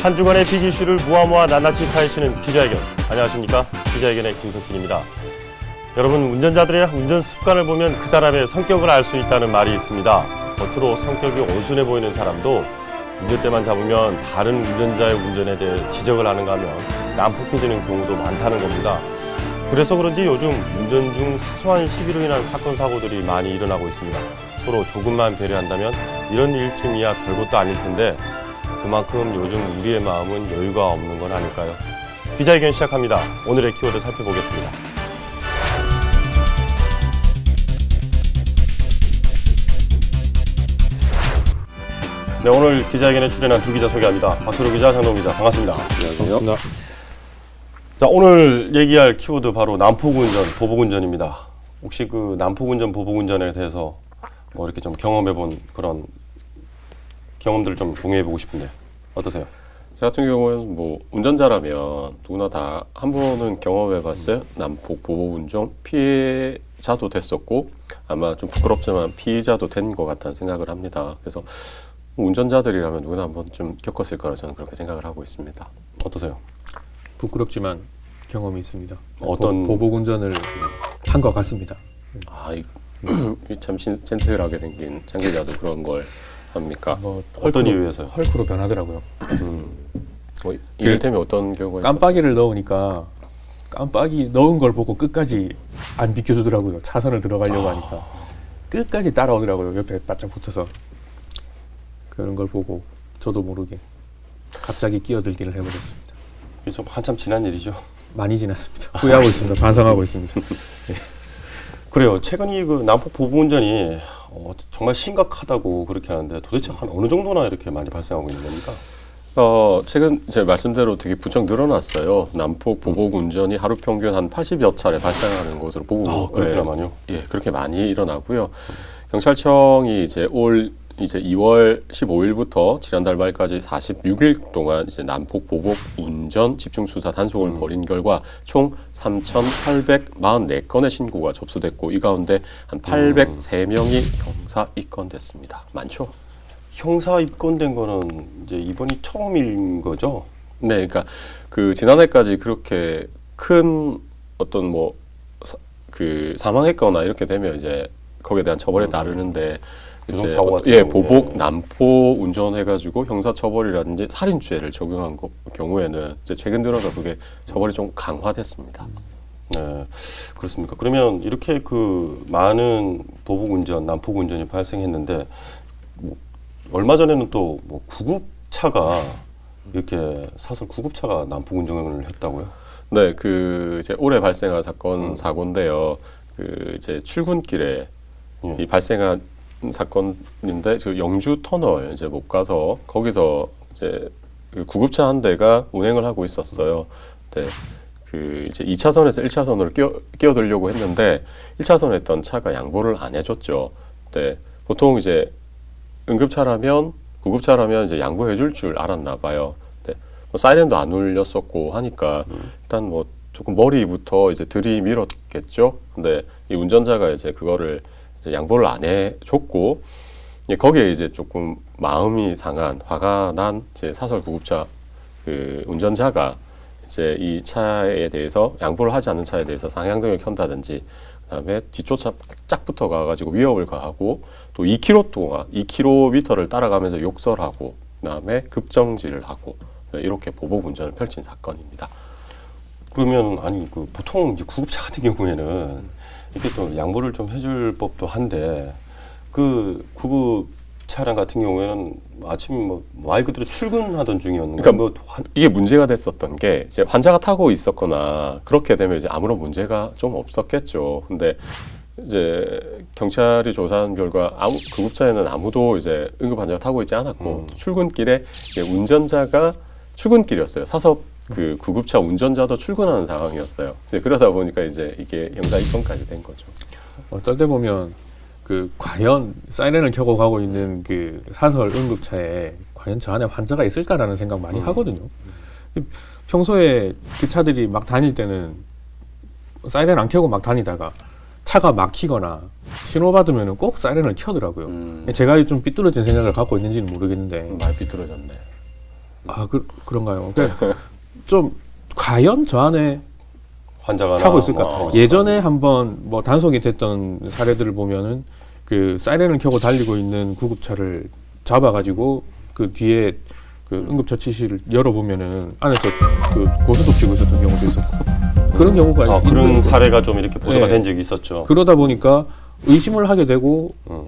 한 주간의 빅 이슈를 모아 낱낱이 파헤치는 기자회견. 안녕하십니까? 기자회견의 김석진입니다. 여러분, 운전자들의 운전 습관을 보면 그 사람의 성격을 알 수 있다는 말이 있습니다. 겉으로 성격이 온순해 보이는 사람도 운전대만 잡으면 다른 운전자의 운전에 대해 지적을 하는가 하면 난폭해지는 경우도 많다는 겁니다. 그래서 그런지 요즘 운전 중 사소한 시비로 인한 사건, 사고들이 많이 일어나고 있습니다. 서로 조금만 배려한다면 이런 일쯤이야 별것도 아닐 텐데 그만큼 요즘 우리의 마음은 여유가 없는 건 아닐까요? 기자회견 시작합니다. 오늘의 키워드 살펴보겠습니다. 네, 오늘 기자회견에 출연한 두 기자 소개합니다. 박수로 기자, 장동 기자, 반갑습니다. 안녕하세요. 자, 오늘 얘기할 키워드 바로 난폭운전, 보복운전입니다. 혹시 그 난폭운전, 보복운전에 대해서 뭐 이렇게 좀 경험해본 그런 경험들을 좀 공유해보고 싶은데 어떠세요? 저 같은 경우는 뭐 운전자라면 누구나 다 한 번은 경험해봤어요. 난폭, 보복운전 피해자도 됐었고 아마 좀 부끄럽지만 피의자도 된 것 같다는 생각을 합니다. 그래서 운전자들이라면 누구나 한 번쯤 겪었을 거라 저는 그렇게 생각을 하고 있습니다. 어떠세요? 부끄럽지만 경험이 있습니다. 어떤 보복운전을 한 것 같습니다. 참 젠틀하게 생긴 장 기자도 그런 걸 합니까? 뭐 어떤 이유에서요? 헐크로 변하더라고요. 뭐 이를테면 어떤 경우가 깜빡이를 넣으니까 깜빡이 넣은 걸 보고 끝까지 안 비켜주더라고요. 차선을 들어가려고 하니까 끝까지 따라오더라고요. 옆에 바짝 붙어서 그런 걸 보고 저도 모르게 갑자기 끼어들기를 해버렸습니다. 이게 좀 한참 지난 일이죠. 많이 지났습니다. 후회하고 있습니다. 반성하고 있습니다. 그래요. 최근 그 난폭 보복운전이 정말 심각하다고 그렇게 하는데 도대체 한 어느 정도나 이렇게 많이 발생하고 있는 겁니까? 최근 제 말씀대로 되게 부쩍 늘어났어요. 난폭 보복 운전이 하루 평균 한 80여 차례 발생하는 것으로 보고 그렇구나 많이요. 예, 그렇게 많이 일어나고요. 경찰청이 이제 2월 15일부터 지난달 말까지 46일 동안 이제 난폭 보복 운전 집중 수사 단속을 벌인 결과 총 3,844건의 신고가 접수됐고 이 가운데 한 803명이 형사 입건됐습니다. 많죠? 형사 입건된 거는 이제 이번이 처음인 거죠? 네, 그러니까 그 지난해까지 그렇게 큰 어떤 사망했거나 이렇게 되면 이제 거기에 대한 처벌에 따르는데 이제 보복 난폭 운전해가지고 형사처벌이라든지 살인죄를 적용한 경우에는 이제 최근 들어서 그게 처벌이 좀 강화됐습니다. 네, 그렇습니까? 그러면 이렇게 그 많은 보복운전, 난폭운전이 발생했는데 얼마 전에는 또 구급차가 이렇게 사설 구급차가 난폭운전을 했다고요? 네, 그 이제 올해 발생한 사고인데요. 그 이제 출근길에 이 발생한 사건인데 그 영주 터널 이제 못 가서 거기서 이제 그 구급차 한 대가 운행을 하고 있었어요. 네, 그 이제 2차선에서 1차선으로 끼어들려고 했는데 1차선에 있던 차가 양보를 안 해줬죠. 네, 보통 이제 응급차라면 구급차라면 이제 양보해줄 줄 알았나 봐요. 네, 사이렌도 안 울렸었고 하니까 일단 조금 머리부터 이제 들이밀었겠죠. 근데 이 운전자가 이제 그거를 이제 양보를 안 해줬고 거기에 이제 조금 마음이 상한 화가 난 이제 사설 구급차 그 운전자가 이제 이 차에 대해서 양보를 하지 않는 차에 대해서 상향등을 켠다든지 그다음에 뒤쫓아 쫙 붙어 가가지고 위협을 가하고 또 2km를 따라가면서 욕설하고 그다음에 급정지를 하고 이렇게 보복 운전을 펼친 사건입니다. 그러면 보통 이제 구급차 같은 경우에는 이렇게 또 양보를 좀 해줄 법도 한데 그 구급 차량 같은 경우에는 아침 말 그대로 출근하던 중이었는데 그러니까 이게 문제가 됐었던 게 이제 환자가 타고 있었거나 그렇게 되면 이제 아무런 문제가 좀 없었겠죠. 근데 이제 경찰이 조사한 결과 구급차에는 아무도 이제 응급 환자가 타고 있지 않았고 출근길에 운전자가 출근길이었어요. 사섭 그 구급차 운전자도 출근하는 상황이었어요. 그러다 보니까 이제 이게 형사 입건까지 된 거죠. 어떨 때 보면 과연 사이렌을 켜고 가고 있는 그 사설 응급차에 과연 저 안에 환자가 있을까라는 생각 많이 하거든요. 평소에 그 차들이 막 다닐 때는 사이렌 안 켜고 막 다니다가 차가 막히거나 신호 받으면 꼭 사이렌을 켜더라고요. 제가 좀 삐뚤어진 생각을 갖고 있는지는 모르겠는데 많이 삐뚤어졌네. 그런가요? 그러니까 좀 과연 저 안에 환자가 타고 있을까? 타고 예전에 한번 뭐 단속이 됐던 사례들을 보면은 그 사이렌을 켜고 달리고 있는 구급차를 잡아가지고 그 뒤에 그 응급처치실을 열어보면은 안에서 그 고스톱 치고 있었던 경우도 있었고 그런 경우가 그런 있는 사례가 좀 이렇게 보도가 네. 된 적이 있었죠. 그러다 보니까 의심을 하게 되고 음.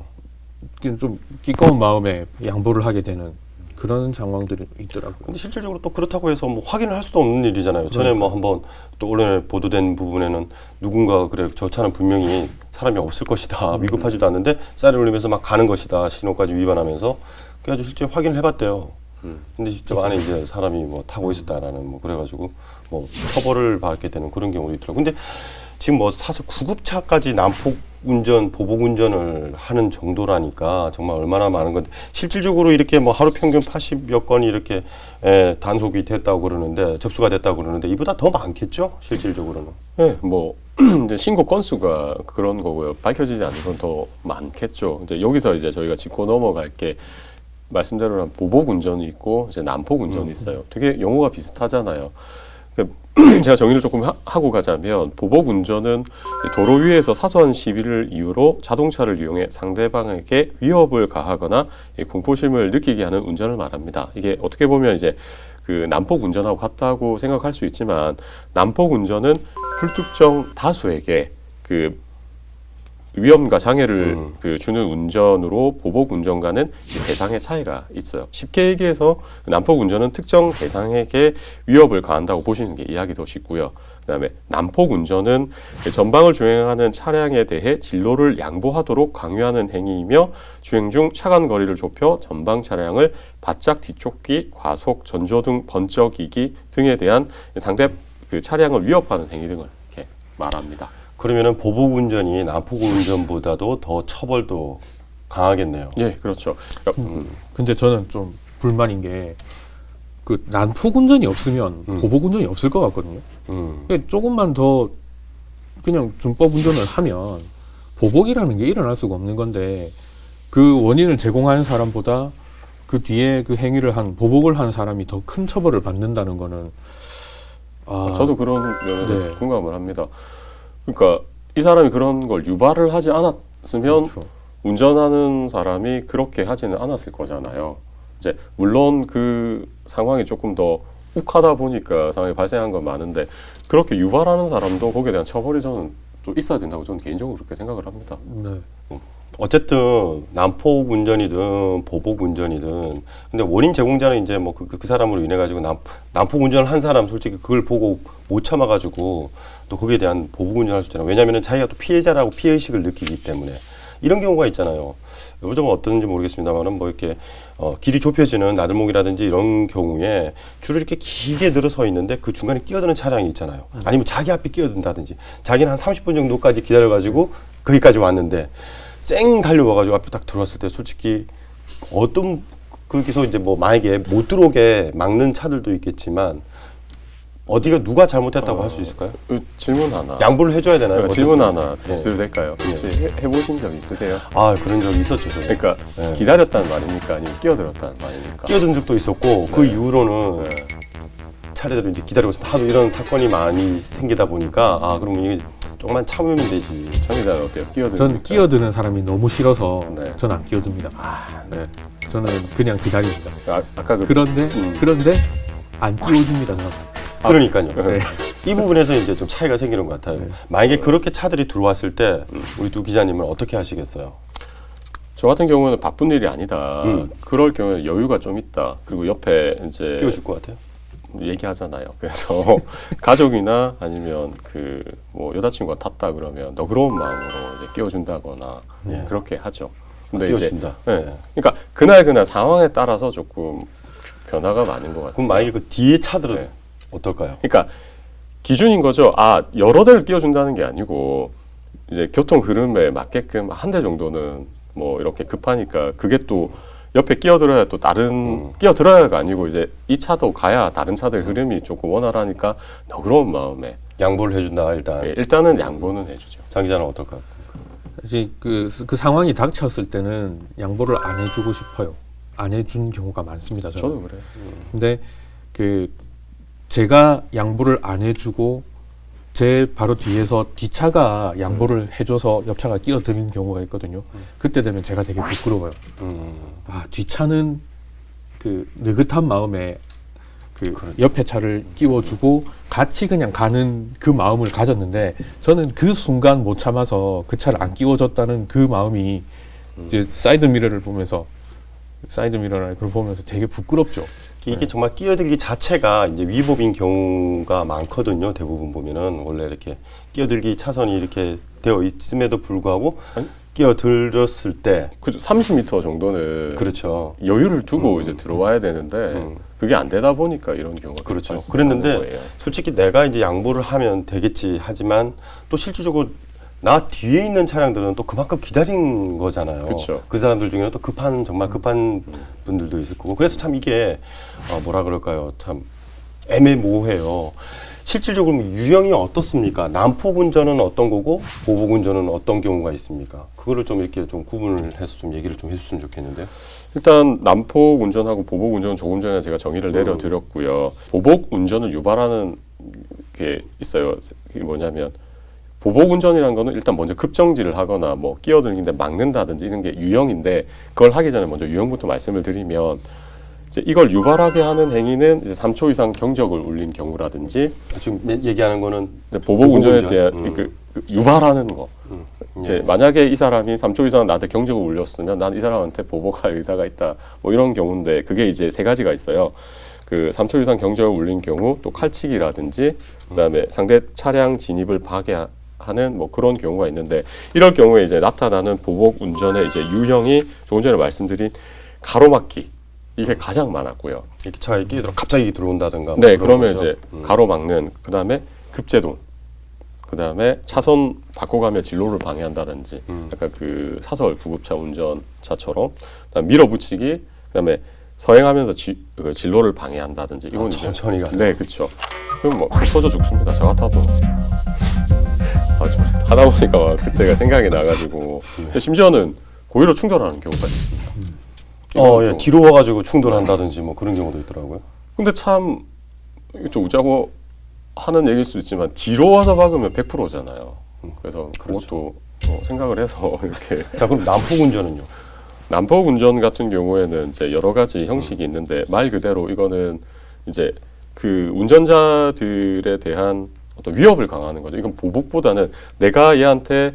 좀 기꺼운 마음에 양보를 하게 되는 그런 상황들이 있더라고요. 근데 실질적으로 또 그렇다고 해서 뭐 확인을 할 수도 없는 일이잖아요. 전에 뭐 한번 또 언론에 보도된 부분에는 누군가 그래 저 차는 분명히 사람이 없을 것이다. 위급하지도 않는데 사이렌 울리면서 막 가는 것이다. 신호까지 위반하면서 그래가지고 실제 확인을 해봤대요. 근데 직접 안에 이제 사람이 뭐 타고 있었다라는 뭐 그래가지고 뭐 처벌을 받게 되는 그런 경우도 있더라고요. 근데 지금 뭐 사실 구급차까지 난폭 운전, 보복 운전을 하는 정도라니까 정말 얼마나 많은 건데 실질적으로 이렇게 뭐 하루 평균 80여 건이 이렇게 단속이 됐다고 그러는데 접수가 됐다고 그러는데 이보다 더 많겠죠? 실질적으로는. 네, 뭐 이제 신고 건수가 그런 거고요. 밝혀지지 않는 건 더 많겠죠. 이제 여기서 이제 저희가 짚고 넘어갈 게 말씀대로 보복 운전이 있고 이제 난폭 운전이 있어요. 되게 용어가 비슷하잖아요. 제가 정의를 조금 하고 가자면 보복 운전은 도로 위에서 사소한 시비를 이유로 자동차를 이용해 상대방에게 위협을 가하거나 공포심을 느끼게 하는 운전을 말합니다. 이게 어떻게 보면 이제 그 난폭 운전하고 같다고 생각할 수 있지만 난폭 운전은 불특정 다수에게 그 위험과 장애를 그 주는 운전으로 보복 운전과는 대상의 차이가 있어요. 쉽게 얘기해서 난폭 운전은 특정 대상에게 위협을 가한다고 보시는 게 이해하기 더 쉽고요. 그다음에 난폭 운전은 전방을 주행하는 차량에 대해 진로를 양보하도록 강요하는 행위이며 주행 중 차간 거리를 좁혀 전방 차량을 바짝 뒤쫓기, 과속, 전조등 번쩍이기 등에 대한 상대 그 차량을 위협하는 행위 등을 이렇게 말합니다. 그러면은 보복 운전이 난폭 운전보다도 더 처벌도 강하겠네요. 예, 그렇죠. 근데 저는 좀 불만인 게 그 난폭 운전이 없으면 보복 운전이 없을 것 같거든요. 그러니까 조금만 더 그냥 준법 운전을 하면 보복이라는 게 일어날 수가 없는 건데 그 원인을 제공하는 사람보다 그 뒤에 그 행위를 한 보복을 한 사람이 더 큰 처벌을 받는다는 거는 저도 그런 면에서 네. 공감을 합니다. 그러니까 이 사람이 그런 걸 유발을 하지 않았으면 그렇죠. 운전하는 사람이 그렇게 하지는 않았을 거잖아요. 이제 물론 그 상황이 조금 더 욱하다 보니까 상황이 발생한 건 많은데 그렇게 유발하는 사람도 거기에 대한 처벌이 저는 또 있어야 된다고 저는 개인적으로 그렇게 생각을 합니다. 네. 어쨌든 난폭 운전이든 보복 운전이든 근데 원인 제공자는 이제 뭐 그 사람으로 인해 가지고 난폭 운전을 한 사람 솔직히 그걸 보고 못 참아 가지고 또 거기에 대한 보복 운전할 수 있잖아요. 왜냐하면은 자기가 또 피해자라고 피해 의식을 느끼기 때문에 이런 경우가 있잖아요. 요즘은 어떤지 모르겠습니다만은 뭐 이렇게 길이 좁혀지는 나들목이라든지 이런 경우에 줄을 이렇게 길게 늘어서 있는데 그 중간에 끼어드는 차량이 있잖아요. 아니면 자기 앞에 끼어든다든지 자기는 한 30분 정도까지 기다려 가지고 거기까지 왔는데 쌩 달려와가지고 앞에 딱 들어왔을 때 솔직히 어떤 거기서 이제 뭐 만약에 못 들어오게 막는 차들도 있겠지만 어디가 누가 잘못했다고 할 수 있을까요? 질문 하나. 양보를 해줘야 되나요? 그러니까 질문 하나 네. 드려도 될까요? 혹시 해보신 적 있으세요? 아 그런 적이 있었죠. 저는. 그러니까 네. 기다렸다는 말입니까? 아니면 끼어들었다는 말입니까? 끼어든 적도 있었고 그 이후로는 네. 차례대로 이제 기다리고 있으면 하도 이런 사건이 많이 생기다 보니까 그럼 이게 조금만 참으면 되지. 정 기자는 어때요? 끼어드는? 전 끼어드는 사람이 너무 싫어서 네. 전 안 끼어듭니다. 네. 저는 그냥 기다립니다. 아까 그 그런데 안 끼워줍니다. 저는. 그러니까요. 네. 이 부분에서 이제 좀 차이가 생기는 것 같아요. 만약에 그렇게 차들이 들어왔을 때 우리 두 기자님은 어떻게 하시겠어요? 저 같은 경우는 바쁜 일이 아니다. 그럴 경우에 여유가 좀 있다. 그리고 옆에 이제 끼워줄 것 같아요? 얘기하잖아요. 그래서 가족이나 아니면 그 뭐 여자친구가 탔다 그러면 너그러운 마음으로 이제 끼워준다거나 그렇게 하죠. 근데 끼워준다. 이제 그러니까 그날 상황에 따라서 조금 변화가 많은 것 같아요. 그럼 만약에 그 뒤에 차들은 네. 어떨까요? 그러니까 기준인 거죠. 여러 대를 끼워준다는 게 아니고 이제 교통 흐름에 맞게끔 한 대 정도는 뭐 이렇게 급하니까 그게 또 옆에 끼어들어야 또 다른 끼어들어야가 아니고 이제 이 차도 가야 다른 차들 흐름이 조금 원활하니까 너그러운 마음에 양보를 해준다 일단. 일단은 양보는 해주죠. 장 기자는 어떨까요? 이제 그 상황이 닥쳤을 때는 양보를 안 해주고 싶어요. 안 해준 경우가 많습니다. 저는. 저도 그래요. 근데 그 제가 양보를 안 해주고 제 바로 뒤에서 뒷차가 양보를 해줘서 옆차가 끼어드는 경우가 있거든요. 그때 되면 제가 되게 부끄러워요. 아, 뒷차는 그 느긋한 마음에 그 옆에 차를 끼워주고 같이 그냥 가는 그 마음을 가졌는데 저는 그 순간 못 참아서 그 차를 안 끼워줬다는 그 마음이 이제 사이드 미러를 보면서 그걸 보면서 되게 부끄럽죠. 이게 정말 끼어들기 자체가 이제 위법인 경우가 많거든요. 대부분 보면은 원래 이렇게 끼어들기 차선이 이렇게 되어 있음에도 불구하고 아니? 끼어들었을 때 그죠. 30m 정도는 그렇죠. 여유를 두고 이제 들어와야 되는데 그게 안 되다 보니까 이런 경우가 그렇죠. 발생하는 그랬는데 거예요. 솔직히 내가 이제 양보를 하면 되겠지 하지만 또 실질적으로 나 뒤에 있는 차량들은 또 그만큼 기다린 거잖아요. 그쵸. 그 사람들 중에는 또 정말 급한 분들도 있을 거고. 그래서 참 이게 뭐라 그럴까요? 참 애매모호해요. 실질적으로 유형이 어떻습니까? 난폭 운전은 어떤 거고 보복 운전은 어떤 경우가 있습니까? 그거를 좀 이렇게 좀 구분을 해서 좀 얘기를 좀 해줬으면 좋겠는데요. 일단 난폭 운전하고 보복 운전은 조금 전에 제가 정의를 내려드렸고요. 보복 운전을 유발하는 게 있어요. 그게 뭐냐면 보복 운전이라는 거는 일단 먼저 급정지를 하거나 뭐 끼어들기인데 막는다든지 이런 게 유형인데 그걸 하기 전에 먼저 유형부터 말씀을 드리면 이제 이걸 유발하게 하는 행위는 이제 3초 이상 경적을 울린 경우라든지 지금 얘기하는 거는 보복 운전에 운전. 대한 그 유발하는 거. 이제 만약에 이 사람이 3초 이상 나한테 경적을 울렸으면 난 이 사람한테 보복할 의사가 있다. 뭐 이런 경우인데 그게 이제 세 가지가 있어요. 그 3초 이상 경적을 울린 경우 또 칼치기라든지 그다음에 상대 차량 진입을 방해하는 뭐 그런 경우가 있는데 이럴 경우에 이제 나타나는 보복 운전의 이제 유형이 조금 전에 말씀드린 가로막기 이게 가장 많았고요. 이렇게 차에 끼어들어 갑자기 들어온다든가. 네, 뭐 그런 그러면 거죠. 이제 가로막는 그다음에 급제동, 그다음에 차선 바꿔가며 진로를 방해한다든지, 약간 그 사설 구급차 운전차처럼, 그다음 밀어붙이기, 그다음에 서행하면서 진로를 방해한다든지 이건 이제 천천히 가는. 네, 그렇죠. 그럼 뭐 속 터져 죽습니다. 저 같아도 하다 보니까 막 그때가 생각이 나가지고 심지어는 고의로 충돌하는 경우가 있습니다. 예, 좀- 뒤로 와가지고 충돌한다든지 뭐 그런 경우도 있더라고요. 근데 참 이거 좀 우자고 하는 얘기일 수도 있지만 뒤로 와서 박으면 100%잖아요. 그래서 그것도 생각을 해서 이렇게 자, 그럼 난폭 운전은요? 난폭 운전 같은 경우에는 이제 여러 가지 형식이 있는데 말 그대로 이거는 이제 그 운전자들에 대한 어떤 위협을 강화하는 거죠. 이건 보복보다는 내가 얘한테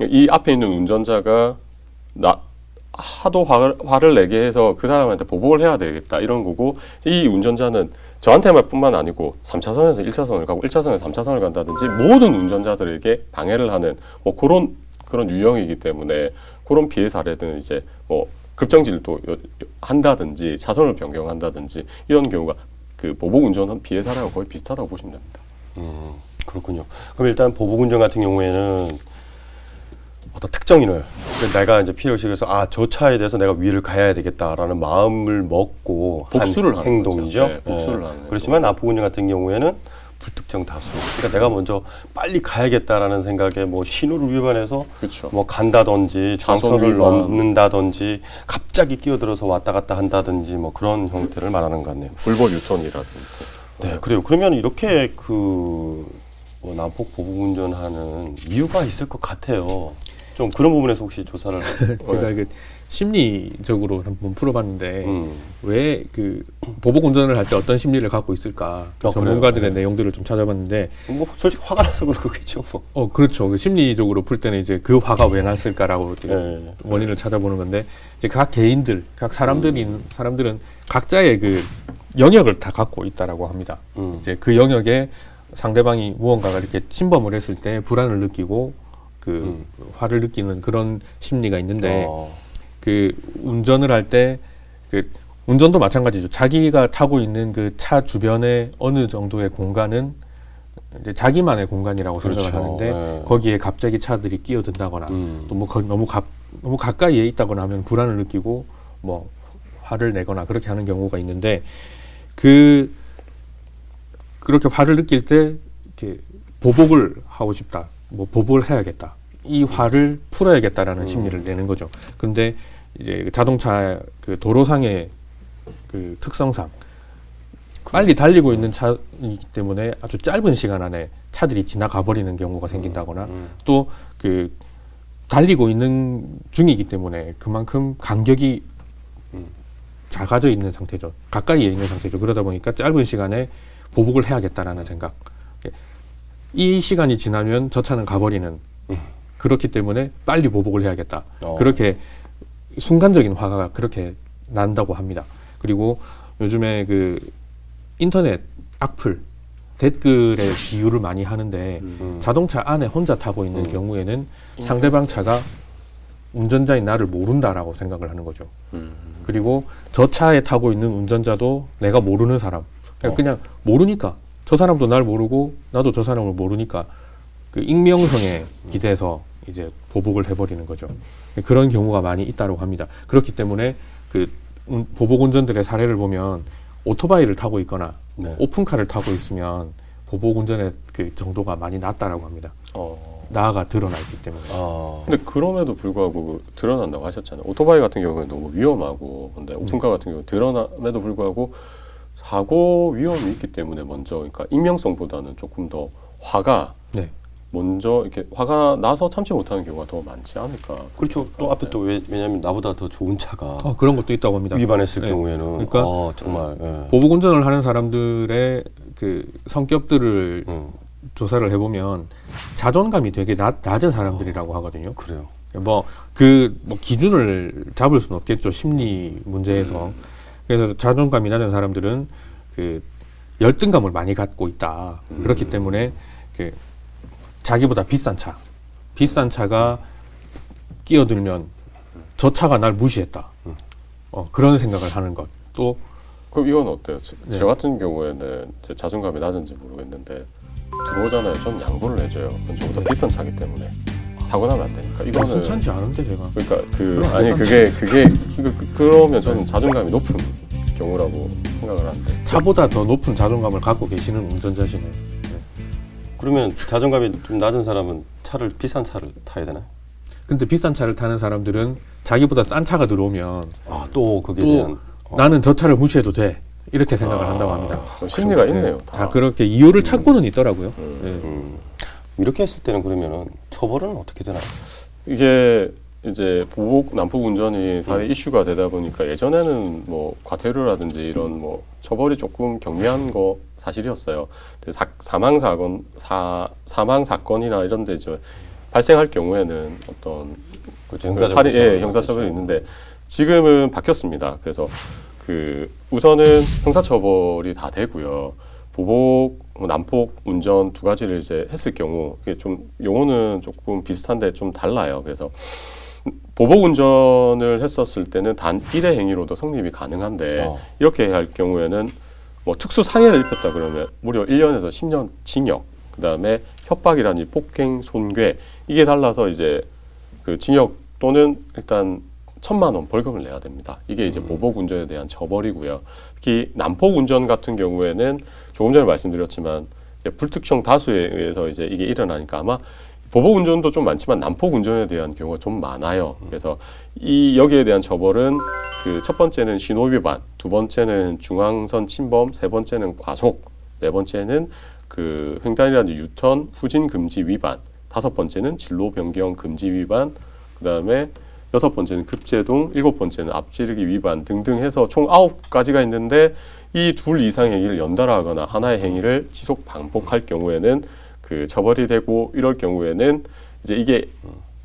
이 앞에 있는 운전자가 하도 화를 내게 해서 그 사람한테 보복을 해야 되겠다 이런 거고 이 운전자는 저한테만 뿐만 아니고 3차선에서 1차선을 가고 1차선에서 3차선을 간다든지 모든 운전자들에게 방해를 하는 뭐 그런 유형이기 때문에 그런 피해 사례들은 이제 뭐 급정지를 또 한다든지 차선을 변경한다든지 이런 경우가 그 보복 운전 피해 사례와 거의 비슷하다고 보시면 됩니다. 그렇군요. 그럼 일단 보복 운전 같은 경우에는 어떤 특정인을 내가 이제 피해 의식에서 저 차에 대해서 내가 위를 가야 되겠다라는 마음을 먹고 복수를 한 하는 행동이죠. 거죠. 네, 복수를 하는 그렇지만 난폭 운전 같은 경우에는 불특정 다수. 그러니까 내가 먼저 빨리 가야겠다라는 생각에 뭐 신호를 위반해서 그렇죠. 뭐 간다든지 차선 좌선을 위반. 넘는다든지 갑자기 끼어들어서 왔다 갔다 한다든지 뭐 그런 형태를 말하는 것 같네요. 불법 유턴이라든지. 네, 그래요. 그러면 이렇게 뭐 난폭 보복 운전하는 이유가 있을 것 같아요. 좀 그런 부분에서 혹시 조사를 제가 이게 심리적으로 한번 풀어봤는데 음. 왜 그 보복 운전을 할 때 어떤 심리를 갖고 있을까 그 그래요? 전문가들의 네. 내용들을 좀 찾아봤는데 뭐 솔직히 화가 나서 그러겠죠. 뭐. 그렇죠. 그 심리적으로 풀 때는 이제 그 화가 왜 났을까라고 이렇게 네. 원인을 찾아보는 건데 이제 각 개인들, 각 사람들은 각자의 그 영역을 다 갖고 있다라고 합니다. 이제 그 영역에 상대방이 무언가가 이렇게 침범을 했을 때 불안을 느끼고 그 화를 느끼는 그런 심리가 있는데 그 운전을 할 때 그 운전도 마찬가지죠. 자기가 타고 있는 그 차 주변의 어느 정도의 공간은 이제 자기만의 공간이라고 그렇죠. 생각을 하는데 네. 거기에 갑자기 차들이 끼어든다거나 또 뭐 너무 가까이에 있다거나 하면 불안을 느끼고 뭐 화를 내거나 그렇게 하는 경우가 있는데 그렇게 화를 느낄 때 이렇게 보복을 하고 싶다. 뭐 보복을 해야겠다. 이 화를 풀어야겠다라는 심리를 내는 거죠. 그런데 이제 자동차 그 도로상의 그 특성상 빨리 달리고 있는 차이기 때문에 아주 짧은 시간 안에 차들이 지나가 버리는 경우가 생긴다거나 또 그 달리고 있는 중이기 때문에 그만큼 간격이 작아져 있는 상태죠. 가까이에 있는 상태죠. 그러다 보니까 짧은 시간에 보복을 해야겠다라는 생각. 이 시간이 지나면 저 차는 가버리는. 그렇기 때문에 빨리 보복을 해야겠다. 그렇게 순간적인 화가 그렇게 난다고 합니다. 그리고 요즘에 그 인터넷 악플 댓글에 비유를 많이 하는데 자동차 안에 혼자 타고 있는 경우에는 상대방 차가 운전자인 나를 모른다라고 생각을 하는 거죠. 그리고 저 차에 타고 있는 운전자도 내가 모르는 사람. 그냥 모르니까 저 사람도 날 모르고 나도 저 사람을 모르니까 그 익명성에 기대서 이제 보복을 해버리는 거죠. 그런 경우가 많이 있다고 합니다. 그렇기 때문에 그 보복 운전들의 사례를 보면 오토바이를 타고 있거나 네. 오픈카를 타고 있으면 보복 운전의 그 정도가 많이 낮다라고 합니다. 나아가 드러나 있기 때문에. 근데 그럼에도 불구하고 드러난다고 하셨잖아요. 오토바이 같은 경우는 너무 위험하고, 근데 오픈카 같은 경우 드러남에도 불구하고 사고 위험이 있기 때문에 먼저, 그러니까 익명성보다는 조금 더 화가 네. 먼저 이렇게 화가 나서 참지 못하는 경우가 더 많지 않을까. 그렇죠. 또 앞에 또 왜냐하면 나보다 더 좋은 차가 그런 것도 있다고 합니다. 위반했을 네. 경우에는 그러니까 정말 보복 운전을 하는 사람들의 그 성격들을 조사를 해보면 자존감이 되게 낮은 사람들이라고 하거든요. 그래요. 뭐 기준을 잡을 수는 없겠죠. 심리 문제에서. 그래서 자존감이 낮은 사람들은 그 열등감을 많이 갖고 있다. 그렇기 때문에 그 자기보다 비싼 차가 끼어들면 저 차가 날 무시했다. 그런 생각을 하는 것. 또 그럼 이건 어때요? 네. 저 같은 경우에는 제 자존감이 낮은지 모르겠는데 들어오잖아요. 전 양보를 해줘요. 그건 저보다 비싼 차기 때문에 사고 나면 안 되니까. 이거는 무슨 차인지 아는데 제가. 그러니까 아니 그게 그러면 저는 자존감이 높은 경우라고 생각을 하는데. 차보다 더 높은 자존감을 갖고 계시는 운전자시네요. 그러면 자존감이 좀 낮은 사람은 비싼 차를 타야 되나요? 근데 비싼 차를 타는 사람들은 자기보다 싼 차가 들어오면 또 그게 또 대한 나는 저 차를 무시해도 돼. 이렇게 생각을 한다고 합니다. 심리가 있네요. 다 그렇게 이유를 찾고는 있더라고요. 네. 이렇게 했을 때는 그러면은 처벌은 어떻게 되나요? 이게 이제 보복 난폭 운전이 사회 이슈가 되다 보니까 예전에는 뭐 과태료라든지 이런 뭐 처벌이 조금 경미한 거 사실이었어요. 근데 사망 사건이나 이런 데 이제 발생할 경우에는 어떤 형사처벌이 있는데 지금은 바뀌었습니다. 그래서 그 우선은 형사처벌이 다 되고요. 보복, 난폭 운전 두 가지를 이제 했을 경우 이게 좀 용어는 조금 비슷한데 좀 달라요. 그래서 보복 운전을 했었을 때는 단 1회 행위로도 성립이 가능한데 이렇게 할 경우에는 뭐 특수 상해를 입혔다 그러면 무려 1년에서 10년 징역, 그다음에 협박이라니 폭행, 손괴 이게 달라서 이제 그 징역 또는 일단 1,000만 원 벌금을 내야 됩니다. 이게 이제 보복 운전에 대한 처벌이고요. 특히 난폭 운전 같은 경우에는 조금 전에 말씀드렸지만 이제 불특정 다수에 의해서 이제 이게 일어나니까 아마 보복 운전도 좀 많지만 난폭 운전에 대한 경우가 좀 많아요. 그래서 여기에 대한 처벌은 그 첫 번째는 신호 위반, 두 번째는 중앙선 침범, 세 번째는 과속, 네 번째는 그 횡단이라든지 유턴, 후진 금지 위반, 다섯 번째는 진로 변경 금지 위반, 그다음에 여섯 번째는 급제동, 일곱 번째는 앞지르기 위반 등등 해서 총 9가지가 있는데 이 둘 이상 행위를 연달아 하거나 하나의 행위를 지속 반복할 경우에는 그 처벌이 되고, 이럴 경우에는 이제 이게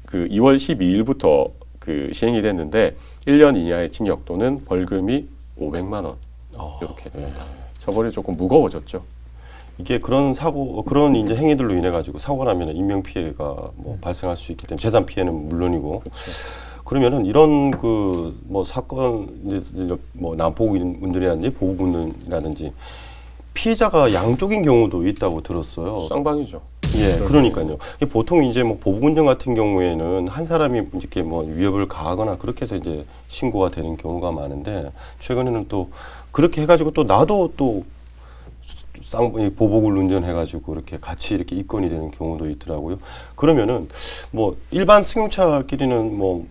그 2월 12일부터 그 시행이 됐는데 1년 이하의 징역 또는 벌금이 500만 원 이렇게 됩니다. 처벌이 조금 무거워졌죠. 이게 그런 이제 행위들로 인해 가지고 사고가 나면 인명 피해가 뭐 발생할 수 있기 때문에 재산 피해는 물론이고. 그러면은 이런 그 뭐 사건 이제 뭐 난폭 운전이라든지 보복 운전이라든지 피해자가 양쪽인 경우도 있다고 들었어요. 쌍방이죠. 예, 그러니까요. 보통 이제 뭐 보복 운전 같은 경우에는 한 사람이 이렇게 뭐 위협을 가하거나 그렇게 해서 이제 신고가 되는 경우가 많은데, 최근에는 또 그렇게 해가지고 또 나도 또 보복을 운전해가지고 이렇게 같이 이렇게 입건이 되는 경우도 있더라고요. 그러면은 뭐 일반 승용차끼리는 뭐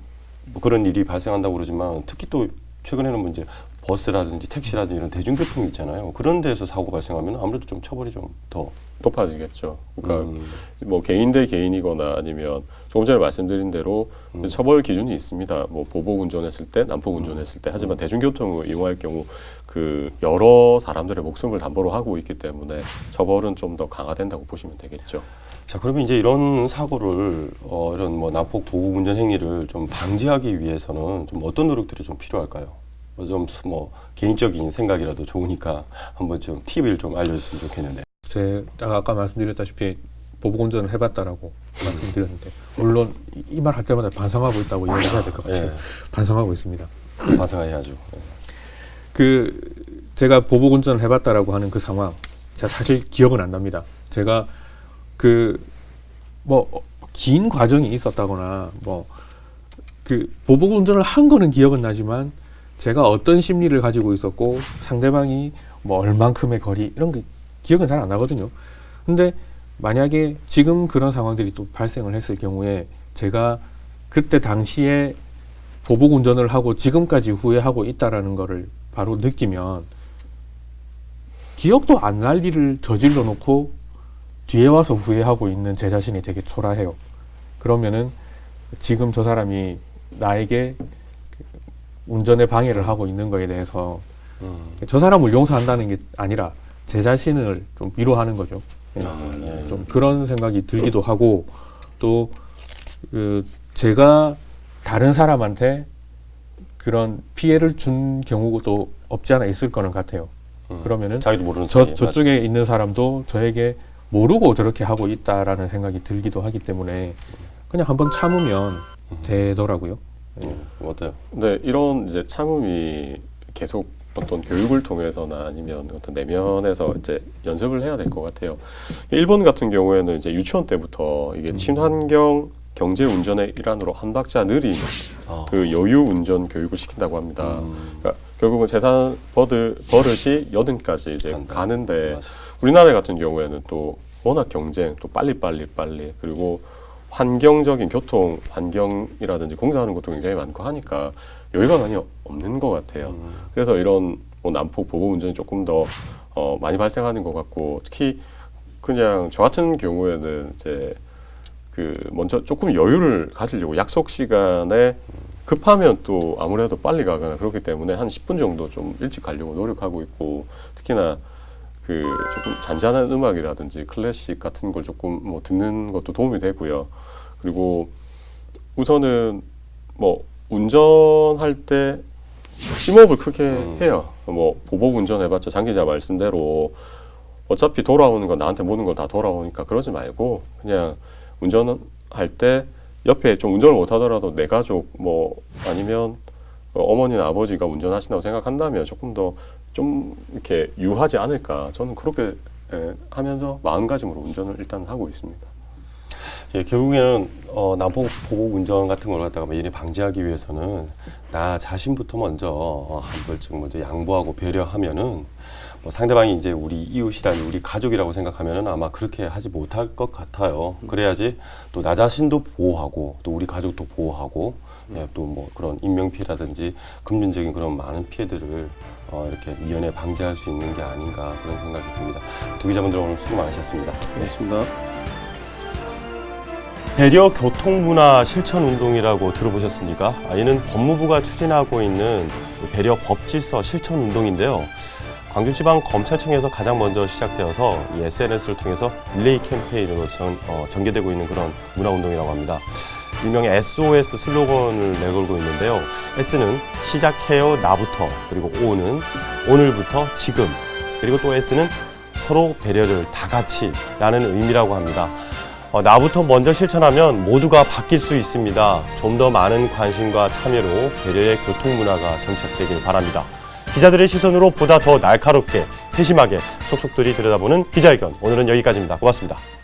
뭐 그런 일이 발생한다고 그러지만 특히 또 최근에는 뭐 이제 버스라든지 택시라든지 이런 대중교통이 있잖아요. 그런 데서 사고 발생하면 아무래도 좀 처벌이 좀 더 높아지겠죠. 그러니까 뭐 개인 대 개인이거나 아니면 조금 전에 말씀드린 대로 처벌 기준이 있습니다. 뭐 보복 운전했을 때, 난폭 운전했을 때. 하지만 대중교통을 이용할 경우 그 여러 사람들의 목숨을 담보로 하고 있기 때문에 처벌은 좀 더 강화된다고 보시면 되겠죠. 자, 그러면 이제 이런 사고를 이런 뭐 난폭 보복 운전 행위를 좀 방지하기 위해서는 좀 어떤 노력들이 좀 필요할까요? 뭐 개인적인 생각이라도 좋으니까 한번 좀 팁을 좀 알려줬으면 좋겠는데. 제가 아까 말씀드렸다시피 보복 운전을 해봤다라고 말씀드렸는데 물론 이 말 할 때마다 반성하고 있다고 이야기해야 될 것 같아요. 예. 반성하고 있습니다. 반성해야죠. 그 제가 보복 운전을 해봤다라고 하는 그 상황, 제가 사실 기억은 안 납니다. 제가 그 뭐 긴 과정이 있었다거나 뭐 그 보복 운전을 한 거는 기억은 나지만 제가 어떤 심리를 가지고 있었고 상대방이 뭐 얼만큼의 거리 이런 게 기억은 잘 안 나거든요. 근데 만약에 지금 그런 상황들이 또 발생을 했을 경우에 제가 그때 당시에 보복 운전을 하고 지금까지 후회하고 있다라는 거를 바로 느끼면 기억도 안 날 일을 저질러 놓고 뒤에 와서 후회하고 있는 제 자신이 되게 초라해요. 그러면은 지금 저 사람이 나에게 운전에 방해를 하고 있는 거에 대해서 저 사람을 용서한다는 게 아니라 제 자신을 좀 위로하는 거죠. 좀 그런 생각이 들기도 하고 또 그 제가 다른 사람한테 그런 피해를 준 경우도 없지 않아 있을 거는 같아요. 그러면은 자기도 모르는 사이에 저쪽에 있는 사람도 저에게 모르고 저렇게 하고 있다라는 생각이 들기도 하기 때문에 그냥 한번 참으면 되더라고요. 어때요? 근데 이런 이제 참음이 계속 어떤 교육을 통해서나 아니면 어떤 내면에서 이제 연습을 해야 될 것 같아요. 일본 같은 경우에는 이제 유치원 때부터 이게 친환경 경제 운전의 일환으로 한 박자 느린 그 여유 운전 교육을 시킨다고 합니다. 그러니까 결국은 재산 버릇이 여든까지 이제 가는데 맞아. 우리나라 같은 경우에는 또 워낙 경쟁, 또 빨리 그리고 환경적인 교통 환경이라든지 공사하는 것도 굉장히 많고 하니까 여유가 많이 없는 것 같아요. 그래서 이런 뭐 난폭 보복 운전이 조금 더 많이 발생하는 것 같고 특히 그냥 저 같은 경우에는 이제 그 먼저 조금 여유를 가지려고 약속 시간에 급하면 또 아무래도 빨리 가거나 그렇기 때문에 한 10분 정도 좀 일찍 가려고 노력하고 있고 특히나 그 조금 잔잔한 음악이라든지 클래식 같은 걸 조금 뭐 듣는 것도 도움이 되고요. 그리고 우선은 뭐 운전할 때 심호흡을 크게 해요. 뭐 보복 운전해봤자 장 기자 말씀대로 어차피 돌아오는 건 나한테 모든 걸 다 돌아오니까 그러지 말고 그냥 운전할 때 옆에 좀 운전을 못하더라도 내 가족 뭐 아니면 어머니나 아버지가 운전하신다고 생각한다면 조금 더 좀 이렇게 유하지 않을까 저는 그렇게 하면서 마음가짐으로 운전을 일단 하고 있습니다. 예, 결국에는 난폭 보복 운전 같은 걸 갖다가 미리 방지하기 위해서는 나 자신부터 먼저 한 벌쯤 먼저 양보하고 배려하면은 뭐 상대방이 이제 우리 이웃이라는 우리 가족이라고 생각하면은 아마 그렇게 하지 못할 것 같아요. 그래야지 또 나 자신도 보호하고 또 우리 가족도 보호하고 예, 또 뭐 그런 인명피해라든지 금전적인 그런 많은 피해들을 이렇게 미연에 방지할 수 있는 게 아닌가 그런 생각이 듭니다. 두 기자분들 오늘 수고 많으셨습니다. 고맙습니다. 배려 교통문화 실천 운동이라고 들어보셨습니까? 이는 법무부가 추진하고 있는 배려 법질서 실천 운동인데요. 광주지방검찰청에서 가장 먼저 시작되어서 이 SNS를 통해서 릴레이 캠페인으로 전개되고 있는 그런 문화운동이라고 합니다. 일명의 SOS 슬로건을 내걸고 있는데요. S는 시작해요 나부터, 그리고 O는 오늘부터 지금, 그리고 또 S는 서로 배려를 다 같이 라는 의미라고 합니다. 나부터 먼저 실천하면 모두가 바뀔 수 있습니다. 좀 더 많은 관심과 참여로 배려의 교통문화가 정착되길 바랍니다. 기자들의 시선으로 보다 더 날카롭게 세심하게 속속들이 들여다보는 기자회견, 오늘은 여기까지입니다. 고맙습니다.